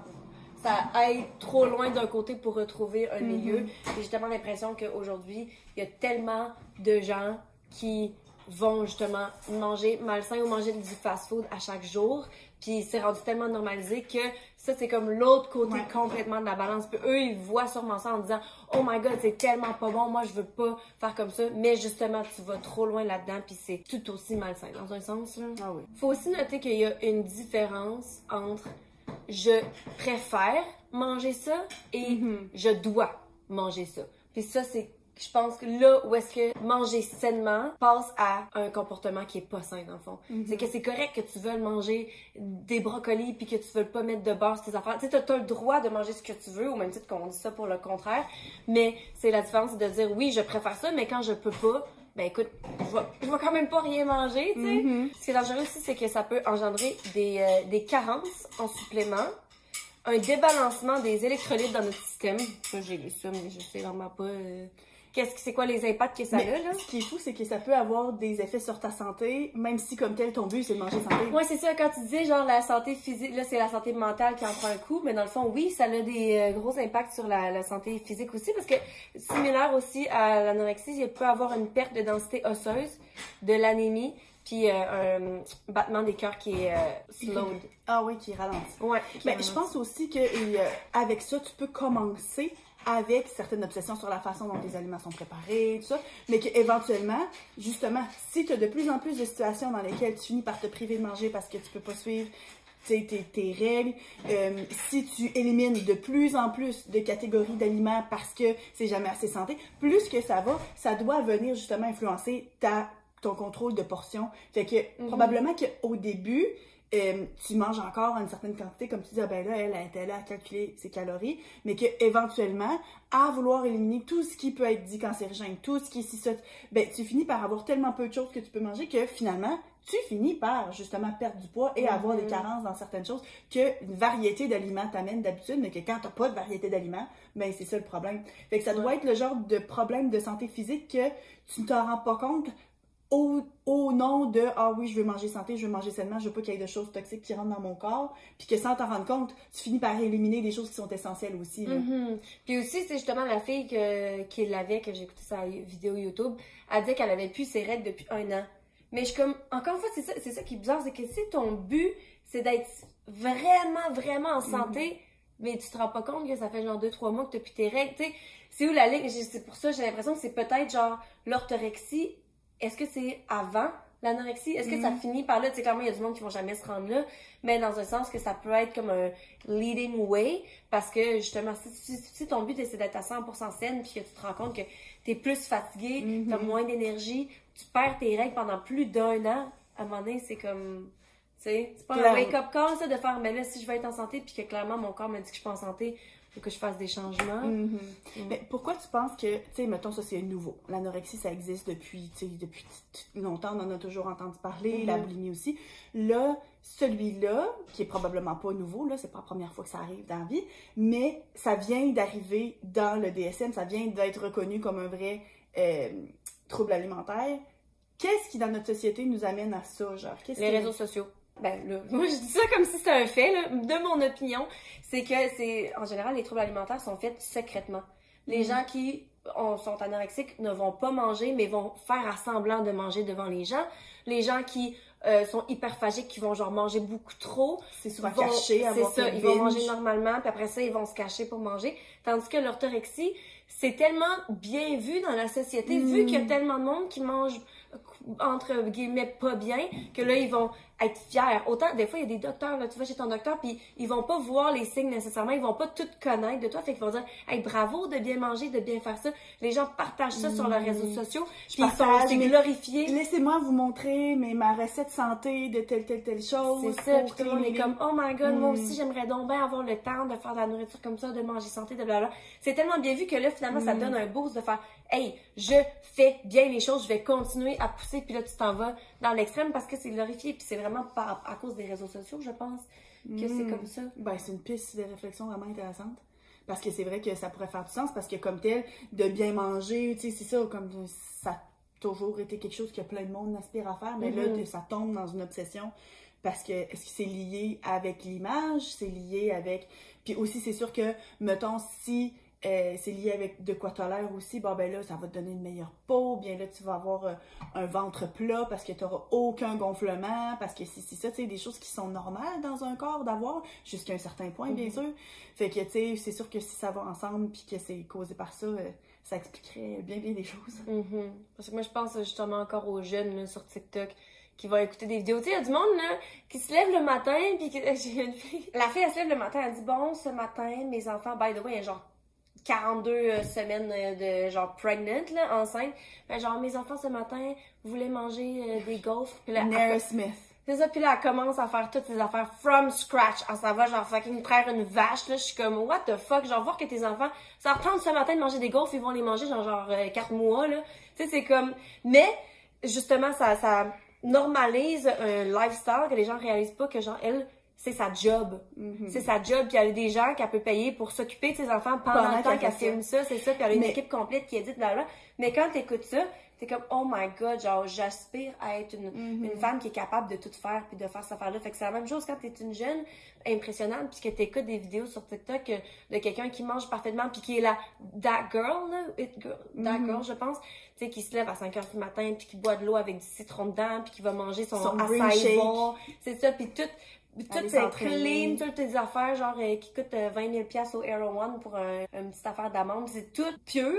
[SPEAKER 1] aille trop loin d'un côté pour retrouver un milieu. J'ai justement l'impression qu'aujourd'hui, il y a tellement de gens qui vont justement manger malsain ou manger du fast-food à chaque jour. Puis c'est rendu tellement normalisé que ça, c'est comme l'autre côté complètement de la balance. Puis eux, ils voient sûrement ça en disant « Oh my God, c'est tellement pas bon, moi je veux pas faire comme ça. » Mais justement, tu vas trop loin là-dedans, puis c'est tout aussi malsain dans un sens. Là.
[SPEAKER 2] Ah oui.
[SPEAKER 1] Faut aussi noter qu'il y a une différence entre « je préfère manger ça » et « je dois manger ça ». Puis ça, c'est... Je pense que là où est-ce que manger sainement passe à un comportement qui est pas sain dans le fond. C'est que c'est correct que tu veuilles manger des brocolis puis que tu veux pas mettre de beurre sur tes affaires. Tu sais, t'as le droit de manger ce que tu veux, au même titre qu'on dit ça pour le contraire. Mais c'est la différence de dire oui, je préfère ça, mais quand je peux pas, ben écoute, je vais quand même pas rien manger, tu sais. Ce qui est dangereux aussi, c'est que ça peut engendrer des carences en suppléments, un débalancement des électrolytes dans notre système. Ça, j'ai lu ça, mais je sais vraiment pas... c'est quoi les impacts que ça a, là?
[SPEAKER 2] Ce qui est fou, c'est que ça peut avoir des effets sur ta santé, même si, comme tel, ton but, c'est de manger santé.
[SPEAKER 1] Ouais, c'est ça. Quand tu disais, genre, la santé physique, là, c'est la santé mentale qui en prend un coup, mais dans le fond, oui, ça a des gros impacts sur la santé physique aussi, parce que, similaire aussi à l'anorexie, il peut avoir une perte de densité osseuse, de l'anémie, puis un battement des cœurs qui est slowed.
[SPEAKER 2] Ah oui, qui ralentit.
[SPEAKER 1] Ouais.
[SPEAKER 2] Mais je pense aussi que avec ça, tu peux commencer avec certaines obsessions sur la façon dont les aliments sont préparés, tout ça, mais qu'éventuellement, justement, si tu as de plus en plus de situations dans lesquelles tu finis par te priver de manger parce que tu peux pas suivre tes règles, si tu élimines de plus en plus de catégories d'aliments parce que c'est jamais assez santé, plus que ça va, ça doit venir justement influencer ton contrôle de portion. Fait que probablement qu'au début, tu manges encore une certaine quantité, comme tu dis, ah ben là, elle était là à calculer ses calories, mais qu'éventuellement, à vouloir éliminer tout ce qui peut être dit cancérigène, tout ce qui est si ça, ben tu finis par avoir tellement peu de choses que tu peux manger que finalement, tu finis par justement perdre du poids et avoir des carences dans certaines choses qu'une variété d'aliments t'amène d'habitude, mais que quand t'as pas de variété d'aliments, ben c'est ça le problème. Fait que ça doit être le genre de problème de santé physique que tu ne t'en rends pas compte au nom de « Ah oui, je veux manger santé, je veux manger sainement, je veux pas qu'il y ait de choses toxiques qui rentrent dans mon corps. » Puis que sans t'en rendre compte, tu finis par éliminer des choses qui sont essentielles aussi.
[SPEAKER 1] Puis aussi, c'est justement la fille qui l'avait, que j'ai écouté sa vidéo YouTube, elle dit qu'elle avait plus ses règles depuis 1 an. Mais je suis comme, encore une fois, c'est ça qui est bizarre, c'est que si ton but, c'est d'être vraiment, vraiment en santé, mais tu te rends pas compte que ça fait genre 2-3 mois que t'as plus tes règles, tu sais, c'est où la ligne? C'est pour ça, j'ai l'impression que c'est peut-être genre l'orthorexie. Est-ce que c'est avant l'anorexie? Est-ce que ça finit par là? Tu sais, clairement, il y a du monde qui vont jamais se rendre là, mais dans un sens que ça peut être comme un leading way, parce que justement, si ton but c'est d'être à 100% saine, puis que tu te rends compte que t'es plus fatigué, t'as moins d'énergie, tu perds tes règles pendant plus d'1 an, à un moment donné, c'est comme... Tu sais, c'est pas un wake-up call, ça, de faire, mais là, si je veux être en santé, puis que clairement, mon corps me dit que je suis pas en santé, faut que je fasse des changements.
[SPEAKER 2] Mais pourquoi tu penses que, tu sais, mettons, ça c'est nouveau. L'anorexie, ça existe depuis, tu sais, depuis longtemps, on en a toujours entendu parler, la boulimie aussi. Là, celui-là, qui est probablement pas nouveau, là, c'est pas la première fois que ça arrive dans la vie, mais ça vient d'arriver dans le DSM, ça vient d'être reconnu comme un vrai trouble alimentaire. Qu'est-ce qui, dans notre société, nous amène à ça, genre?
[SPEAKER 1] Les réseaux sociaux. Ben là, moi je dis ça comme si c'était un fait, là. De mon opinion, c'est que en général, les troubles alimentaires sont faits secrètement. Les gens qui sont anorexiques ne vont pas manger, mais vont faire à semblant de manger devant les gens. Les gens qui sont hyperphagiques, qui vont genre manger beaucoup trop.
[SPEAKER 2] C'est souvent caché,
[SPEAKER 1] c'est ça, ils vont manger normalement, puis après ça, ils vont se cacher pour manger. Tandis que l'orthorexie, c'est tellement bien vu dans la société, vu qu'il y a tellement de monde qui mange entre guillemets pas bien, que là, ils vont être fiers. Autant, des fois, il y a des docteurs, là, tu vas chez ton docteur, puis ils vont pas voir les signes nécessairement, ils vont pas tout connaître de toi, fait qu'ils vont dire « Hey, bravo de bien manger, de bien faire ça ». Les gens partagent ça sur leurs réseaux sociaux, puis c'est glorifié.
[SPEAKER 2] Laissez-moi vous montrer ma recette santé de telle chose.
[SPEAKER 1] C'est ça, puis tout le monde est comme « Oh my God, moi aussi, j'aimerais donc bien avoir le temps de faire de la nourriture comme ça, de manger santé, de blablabla ». C'est tellement bien vu que là, finalement, ça te donne un boost de faire « Hey, je fais bien les choses, je vais continuer à pousser », puis là, tu t'en vas dans l'extrême parce que c'est glorifié, puis c'est vraiment à cause des réseaux sociaux, je pense, que c'est comme ça.
[SPEAKER 2] Ben, c'est une piste de réflexion vraiment intéressante. Parce que c'est vrai que ça pourrait faire du sens, parce que comme tel, de bien manger, tu sais, c'est ça, comme ça a toujours été quelque chose que plein de monde aspire à faire, mais là, ça tombe dans une obsession. Parce que, est-ce que c'est lié avec l'image? C'est lié avec... Puis aussi, c'est sûr que, mettons, si... c'est lié avec de quoi t'as l'air aussi, bon ben là, ça va te donner une meilleure peau, bien là, tu vas avoir un ventre plat parce que t'auras aucun gonflement, parce que c'est ça, tu sais, des choses qui sont normales dans un corps d'avoir, jusqu'à un certain point, bien sûr. Fait que, tu sais, c'est sûr que si ça va ensemble puis que c'est causé par ça, ça expliquerait bien des choses.
[SPEAKER 1] Parce que moi, je pense justement encore aux jeunes là, sur TikTok qui vont écouter des vidéos. Tu sais, il y a du monde là, qui se lève le matin, puis j'ai une fille, la fille, elle se lève le matin, elle dit « Bon, ce matin, mes enfants, by the way, il y a genre 42 semaines de genre pregnant, là, enceinte. Ben, genre, mes enfants ce matin voulaient manger des gaufres. Puis là,
[SPEAKER 2] Nara Smith.
[SPEAKER 1] C'est ça, puis là, elle commence à faire toutes ses affaires from scratch. Elle s'en va, genre, fucking traire une vache, là. Je suis comme, what the fuck? Genre, voir que tes enfants, ça leur tente ce matin de manger des gaufres, ils vont les manger dans genre 4 mois, là. Tu sais, c'est comme, mais, justement, ça normalise un lifestyle que les gens réalisent pas que, genre, elle, c'est sa job. C'est sa job, puis elle a des gens qu'elle peut payer pour s'occuper de ses enfants pendant le temps qu'elle filme ça, c'est ça, puis elle a une équipe complète qui édite, blablabla. Mais quand t'écoutes ça, t'es comme, oh my God, genre, j'aspire à être une femme qui est capable de tout faire, puis de faire cette affaire-là. Fait que c'est la même chose quand t'es une jeune impressionnante, puis que t'écoutes des vidéos sur TikTok de quelqu'un qui mange parfaitement, puis qui est that girl, là, that girl, je pense, tu sais, qui se lève à 5 h du matin, puis qui boit de l'eau avec du citron dedans, puis qui va manger son acai bowl. C'est ça, puis tout est clean, toutes tes affaires, genre, qui coûtent 20 000 $ au Aero One pour une petite affaire d'amande. C'est tout pur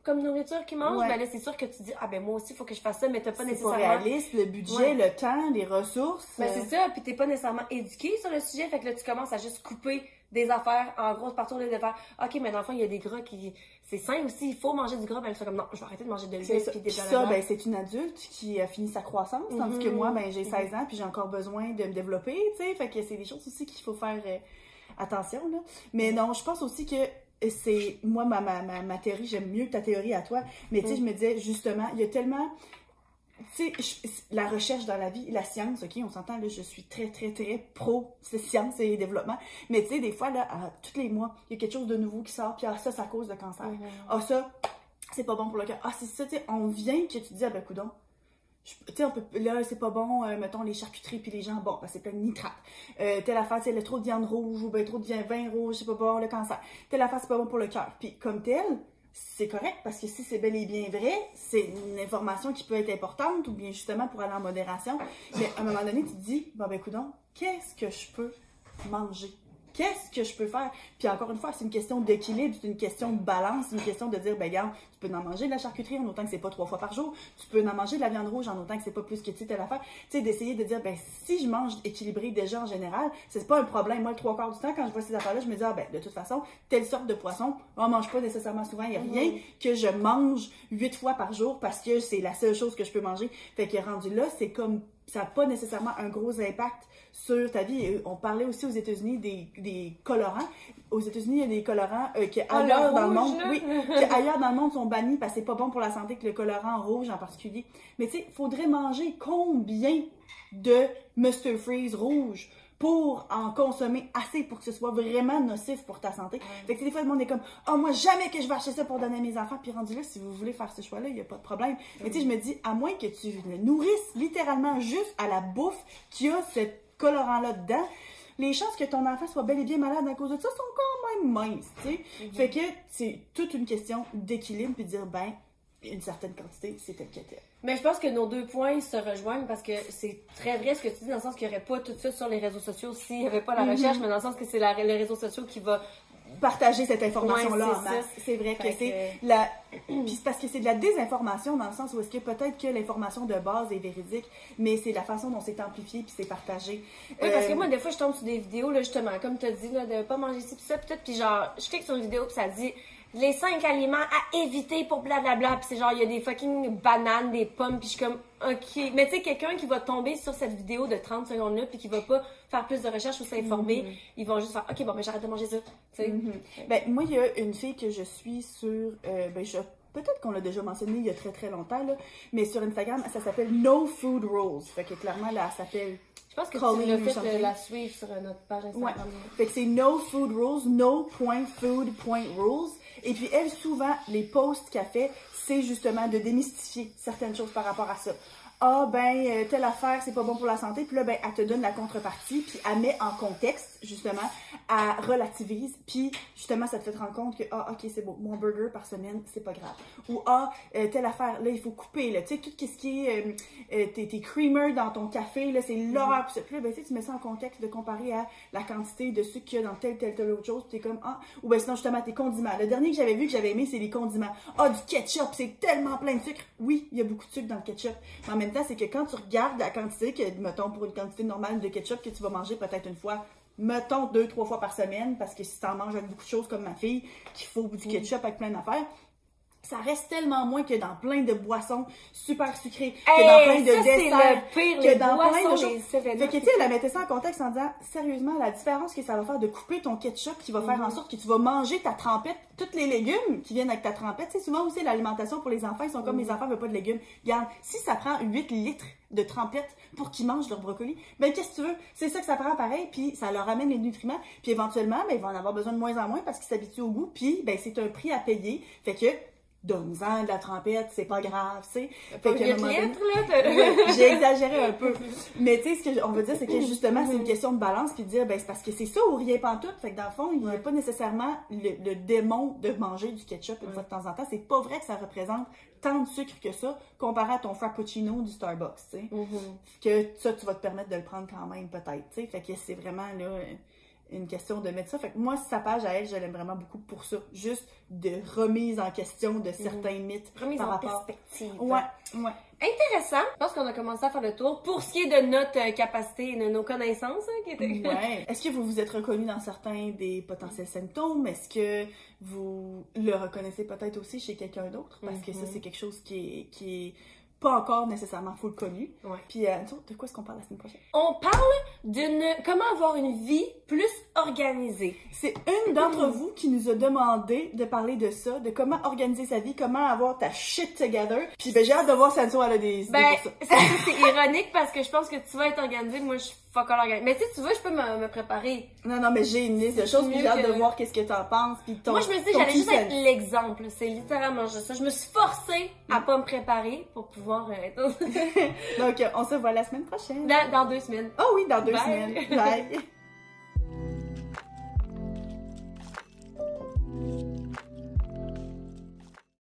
[SPEAKER 1] comme nourriture qu'ils mangent. Ben là, c'est sûr que tu dis, ah ben moi aussi, il faut que je fasse ça, mais t'as pas nécessairement...
[SPEAKER 2] C'est pas réaliste, le budget, le temps, les ressources.
[SPEAKER 1] Ben c'est ça, puis t'es pas nécessairement éduqué sur le sujet, fait que là, tu commences à juste couper des affaires en grosse partie au lieu de faire, ok, mais dans le fond, il y a des gras qui... C'est sain aussi, il faut manger du gras, ben elle fait comme, non, je vais arrêter de manger de l'huile, puis des
[SPEAKER 2] ça, ben c'est une adulte qui a fini sa croissance, tandis que moi, ben j'ai 16 ans, puis j'ai encore besoin de me développer, tu sais, fait que c'est des choses aussi qu'il faut faire attention, là. Mais non, je pense aussi que c'est, moi, ma théorie, j'aime mieux que ta théorie à toi, mais tu sais, je me disais, justement, il y a tellement... Tu sais, la recherche dans la vie, la science, ok, on s'entend, là, je suis très pro science et développement, mais tu sais, des fois, là, tous les mois, il y a quelque chose de nouveau qui sort, puis ça, ça cause le cancer. Ça, c'est pas bon pour le cœur. C'est ça, tu sais, on vient que tu te dis, ah ben, coudonc, tu sais, là, c'est pas bon, mettons, les charcuteries puis les jambons, c'est plein de nitrates. Telle affaire, tu sais, trop de viande rouge ou ben trop de vin rouge, c'est pas bon, le cancer. Telle affaire, c'est pas bon pour le cœur. Puis comme tel, c'est correct, parce que si c'est bel et bien vrai, c'est une information qui peut être importante, ou bien justement pour aller en modération. Mais à un moment donné, tu te dis, bon ben coudonc, qu'est-ce que je peux manger? Qu'est-ce que je peux faire? Puis encore une fois, c'est une question d'équilibre, c'est une question de balance, c'est une question de dire, ben regarde, tu peux en manger de la charcuterie en autant que c'est pas 3 fois par jour, tu peux en manger de la viande rouge en autant que c'est pas plus que tu sais telle affaire. Tu sais, d'essayer de dire, ben si je mange équilibré déjà en général, c'est pas un problème. Moi, le 3/4 du temps, quand je vois ces affaires-là, je me dis, ah ben de toute façon, telle sorte de poisson, on mange pas nécessairement souvent, il y a rien que je mange 8 fois par jour parce que c'est la seule chose que je peux manger. Fait que rendu là, c'est comme ça n'a pas nécessairement un gros impact sur ta vie. Et on parlait aussi aux États-Unis des colorants. Aux États-Unis, il y a des colorants qui ailleurs dans le monde, oui, qui ailleurs dans le monde sont bannis parce que c'est pas bon pour la santé que le colorant rouge en particulier. Mais tu sais, faudrait manger combien de Mr. Freeze rouge pour en consommer assez pour que ce soit vraiment nocif pour ta santé. Fait que des fois, le monde est comme « Oh, moi, jamais que je vais acheter ça pour donner à mes enfants. » Puis rendu là, si vous voulez faire ce choix-là, il n'y a pas de problème. Mais tu sais, je me dis, à moins que tu le nourrisses littéralement juste à la bouffe qui a ce colorant-là dedans, les chances que ton enfant soit bel et bien malade à cause de ça sont quand même minces, tu sais. Fait que c'est toute une question d'équilibre puis de dire, ben, une certaine quantité, c'est tel que tel.
[SPEAKER 1] Mais je pense que nos 2 points se rejoignent parce que c'est très vrai ce que tu dis, dans le sens qu'il n'y aurait pas tout ça sur les réseaux sociaux s'il n'y avait pas la recherche, mais dans le sens que c'est les réseaux sociaux qui va
[SPEAKER 2] partager cette information-là en masse. C'est vrai que c'est la... Puis c'est parce que c'est de la désinformation dans le sens où est-ce que peut-être que l'information de base est véridique, mais c'est la façon dont c'est amplifié puis c'est partagé.
[SPEAKER 1] Oui, parce que moi, des fois, je tombe sur des vidéos, là, justement, comme tu as dit, là, de pas manger ci, pis ça, peut-être, puis genre, je clique sur une vidéo, puis ça dit les 5 aliments à éviter pour blablabla, puis c'est genre, il y a des fucking bananes, des pommes, puis je suis comme, ok. Mais tu sais, quelqu'un qui va tomber sur cette vidéo de 30 secondes-là, puis qui va pas faire plus de recherches ou s'informer, ils vont juste faire, ok, bon, mais j'arrête de manger ça, tu sais.
[SPEAKER 2] Ben, moi, il y a une fille que je suis sur, peut-être qu'on l'a déjà mentionné il y a très très longtemps, là, mais sur Instagram, ça s'appelle No Food Rules. Fait que clairement, là, elle s'appelle...
[SPEAKER 1] Je pense que tu l'as fait la suivre sur notre page Instagram.
[SPEAKER 2] Ouais. Fait que c'est No Food Rules, no.food.rules. Et puis elle, souvent, les posts qu'elle fait, c'est justement de démystifier certaines choses par rapport à ça. Ah, ben, telle affaire, c'est pas bon pour la santé. Puis là, ben, elle te donne la contrepartie, puis elle met en contexte, justement, elle relativise, puis justement, ça te fait te rendre compte que, ah, ok, c'est bon, mon burger par semaine, c'est pas grave. Ou, ah, telle affaire, là, il faut couper, là, tu sais, tout ce qui est, tes creamers dans ton café, là, c'est l'horreur. Puis là, ben, tu mets ça en contexte de comparer à la quantité de sucre qu'il y a dans telle autre chose, puis t'es comme, ah, ou ben, sinon, justement, tes condiments. Le dernier que j'avais vu, que j'avais aimé, c'est les condiments. Ah, du ketchup, c'est tellement plein de sucre. Oui, il y a beaucoup de sucre dans le ketchup. Mais en même temps, c'est que quand tu regardes la quantité, que, mettons, pour une quantité normale de ketchup que tu vas manger peut-être une fois, mettons 2-3 fois par semaine, parce que si tu en manges avec beaucoup de choses comme ma fille, qu'il faut du ketchup avec plein d'affaires, ça reste tellement moins que dans plein de boissons super sucrées, que dans plein de desserts, que dans plein de choses. Fait que, tu sais, elle mettait ça en contexte en disant, sérieusement, la différence que ça va faire de couper ton ketchup qui va faire en sorte que tu vas manger ta trempette, tous les légumes qui viennent avec ta trempette. C'est souvent aussi l'alimentation pour les enfants, ils sont comme les enfants ne veulent pas de légumes. Regarde, si ça prend 8 litres de trempette pour qu'ils mangent leur brocoli, ben qu'est-ce que tu veux? C'est ça que ça prend pareil, puis ça leur amène les nutriments, puis éventuellement, ben, ils vont en avoir besoin de moins en moins parce qu'ils s'habituent au goût, puis ben c'est un prix à payer. Fait que donne-en de la trempette, c'est pas grave, tu sais. Fait que, j'ai exagéré un peu. Mais tu sais, ce qu'on veut dire, c'est que justement, c'est une question de balance, puis de dire, ben c'est parce que c'est ça ou rien pantoute. Fait que dans le fond, il n'y a pas nécessairement le démon de manger du ketchup une fois de temps en temps. C'est pas vrai que ça représente tant de sucre que ça, comparé à ton frappuccino du Starbucks, tu sais. Que ça, tu vas te permettre de le prendre quand même, peut-être, tu sais. Fait que c'est vraiment, là, une question de mettre ça. Fait que moi, sa page à elle, je l'aime vraiment beaucoup pour ça. Juste de remise en question de certains mythes.
[SPEAKER 1] Remise en perspective.
[SPEAKER 2] Ouais.
[SPEAKER 1] Intéressant. Je pense qu'on a commencé à faire le tour pour ce qui est de notre capacité et de nos connaissances.
[SPEAKER 2] Ouais. Est-ce que vous vous êtes reconnu dans certains des potentiels symptômes? Est-ce que vous le reconnaissez peut-être aussi chez quelqu'un d'autre? Parce que ça, c'est quelque chose qui est pas encore nécessairement full connu.
[SPEAKER 1] Ouais.
[SPEAKER 2] Puis, de quoi est-ce qu'on parle la semaine prochaine?
[SPEAKER 1] On parle comment avoir une vie plus organisée.
[SPEAKER 2] C'est une d'entre vous qui nous a demandé de parler de ça, de comment organiser sa vie, comment avoir ta shit together. Puis, ben, j'ai hâte de voir si Sanso, elle a des idées pour ça.
[SPEAKER 1] C'est ironique parce que je pense que tu vas être organisée, moi je suis fuck all organisée. Mais tu sais, tu vois, je peux me préparer.
[SPEAKER 2] Non, mais j'ai une liste de choses, puis j'ai hâte de voir qu'est-ce que t'en penses. Puis
[SPEAKER 1] moi, je me suis dit, j'allais juste être l'exemple. C'est littéralement juste ça. Je me suis forcée à pas me préparer pour pouvoir être...
[SPEAKER 2] Donc, on se voit la semaine prochaine.
[SPEAKER 1] Dans 2 semaines.
[SPEAKER 2] Oh oui, dans 2 semaines. Bye!